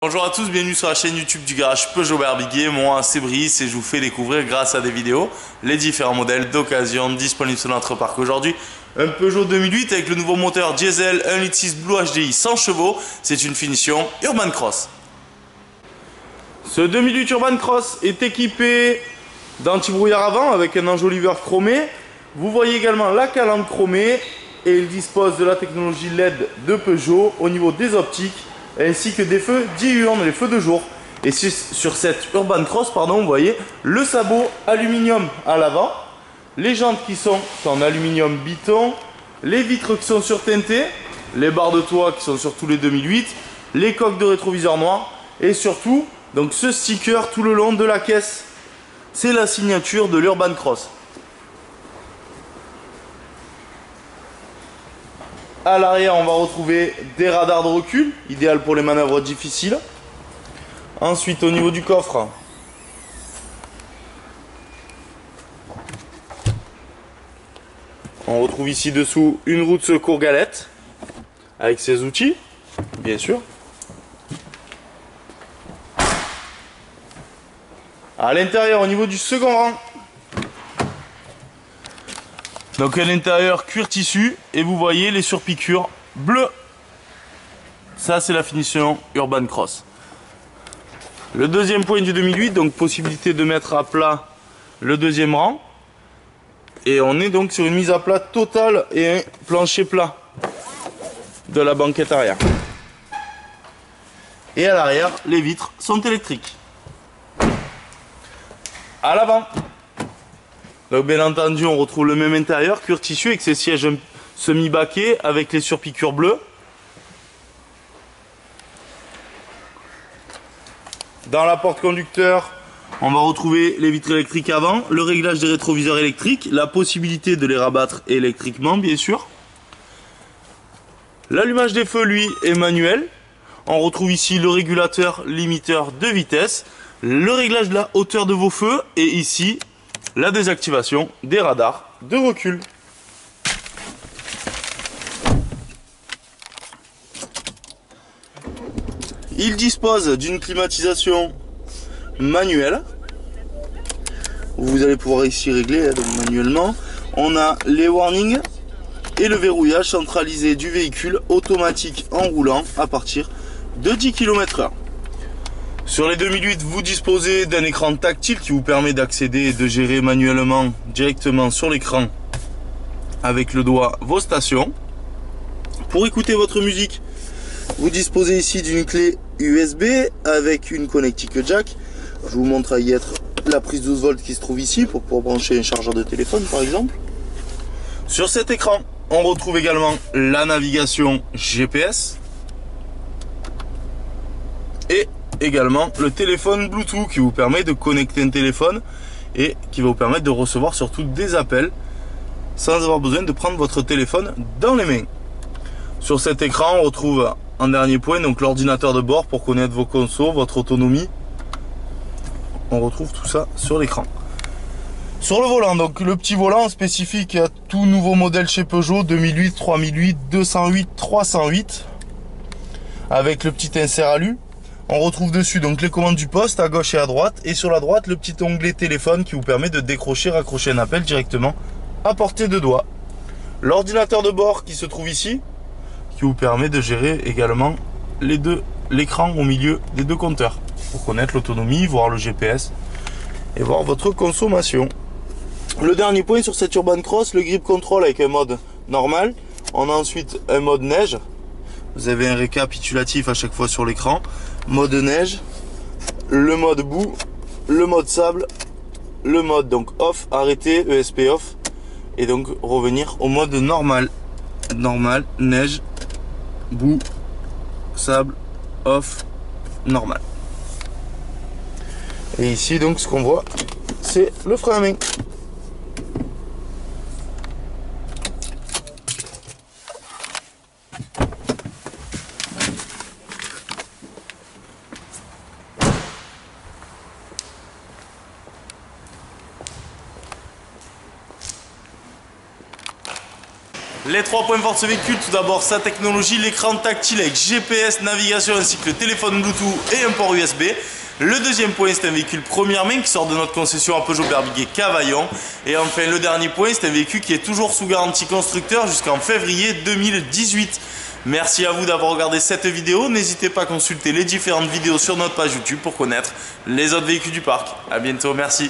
Bonjour à tous, bienvenue sur la chaîne YouTube du garage Peugeot Barbiguier. Moi c'est Brice et je vous fais découvrir grâce à des vidéos les différents modèles d'occasion disponibles sur notre parc aujourd'hui. Un Peugeot 2008 avec le nouveau moteur diesel 1,6 litre Blue HDI 100 chevaux. C'est une finition Urban Cross. Ce 2008 Urban Cross est équipé d'anti-brouillard avant avec un enjoliveur chromé. Vous voyez également la calandre chromée et il dispose de la technologie LED de Peugeot au niveau des optiques, ainsi que des feux diurnes, les feux de jour. Et sur cette Urban Cross, vous voyez le sabot aluminium à l'avant, les jantes qui sont en aluminium biton, les vitres qui sont surteintées, les barres de toit qui sont sur tous les 2008, les coques de rétroviseur noir et surtout donc ce sticker tout le long de la caisse. C'est la signature de l'Urban Cross. À l'arrière, on va retrouver des radars de recul, idéal pour les manœuvres difficiles. Ensuite, au niveau du coffre, on retrouve ici dessous une roue de secours galette, avec ses outils, bien sûr. À l'intérieur, au niveau du second rang, donc à l'intérieur cuir tissu et vous voyez les surpiqûres bleues. Ça c'est la finition Urban Cross. Le deuxième point du 2008, donc possibilité de mettre à plat le deuxième rang. Et on est donc sur une mise à plat totale et un plancher plat de la banquette arrière. Et à l'arrière, les vitres sont électriques. À l'avant, donc bien entendu on retrouve le même intérieur, cuir tissu avec ses sièges semi-baquets avec les surpiqûres bleues. Dans la porte conducteur, on va retrouver les vitres électriques avant, le réglage des rétroviseurs électriques, la possibilité de les rabattre électriquement bien sûr. L'allumage des feux lui est manuel. On retrouve ici le régulateur limiteur de vitesse, le réglage de la hauteur de vos feux et ici la désactivation des radars de recul. Il dispose d'une climatisation manuelle. Vous allez pouvoir ici régler donc manuellement. On a les warnings et le verrouillage centralisé du véhicule automatique en roulant à partir de 10 km/h. Sur les 2008, vous disposez d'un écran tactile qui vous permet d'accéder et de gérer manuellement directement sur l'écran avec le doigt vos stations. Pour écouter votre musique, vous disposez ici d'une clé USB avec une connectique jack. Je vous montre à y être la prise 12 volts qui se trouve ici pour pouvoir brancher un chargeur de téléphone par exemple. Sur cet écran, on retrouve également la navigation GPS et également le téléphone Bluetooth qui vous permet de connecter un téléphone et qui va vous permettre de recevoir surtout des appels sans avoir besoin de prendre votre téléphone dans les mains. Sur cet écran, on retrouve en dernier point donc l'ordinateur de bord pour connaître vos consos, votre autonomie. On retrouve tout ça sur l'écran. Sur le volant, donc le petit volant spécifique à tout nouveau modèle chez Peugeot 2008, 3008, 208, 308 avec le petit insert alu. On retrouve dessus donc les commandes du poste à gauche et à droite et sur la droite le petit onglet téléphone qui vous permet de décrocher, raccrocher un appel directement à portée de doigt. L'ordinateur de bord qui se trouve ici qui vous permet de gérer également l'écran au milieu des deux compteurs pour connaître l'autonomie, voir le GPS et voir votre consommation. Le dernier point sur cette Urban Cross, le grip control avec un mode normal. On a ensuite un mode neige. Vous avez un récapitulatif à chaque fois sur l'écran. Mode neige, le mode boue, le mode sable, le mode donc off, arrêté, ESP off, et donc revenir au mode normal. Normal, neige, boue, sable, off, normal. Et ici donc ce qu'on voit, c'est le frein à main. Les 3 points forts de ce véhicule, tout d'abord sa technologie, l'écran tactile avec GPS, navigation ainsi que le téléphone Bluetooth et un port USB. Le deuxième point, c'est un véhicule première main qui sort de notre concession à Peugeot Berbiguet Cavaillon. Et enfin, le dernier point, c'est un véhicule qui est toujours sous garantie constructeur jusqu'en février 2018. Merci à vous d'avoir regardé cette vidéo. N'hésitez pas à consulter les différentes vidéos sur notre page YouTube pour connaître les autres véhicules du parc. A bientôt, merci.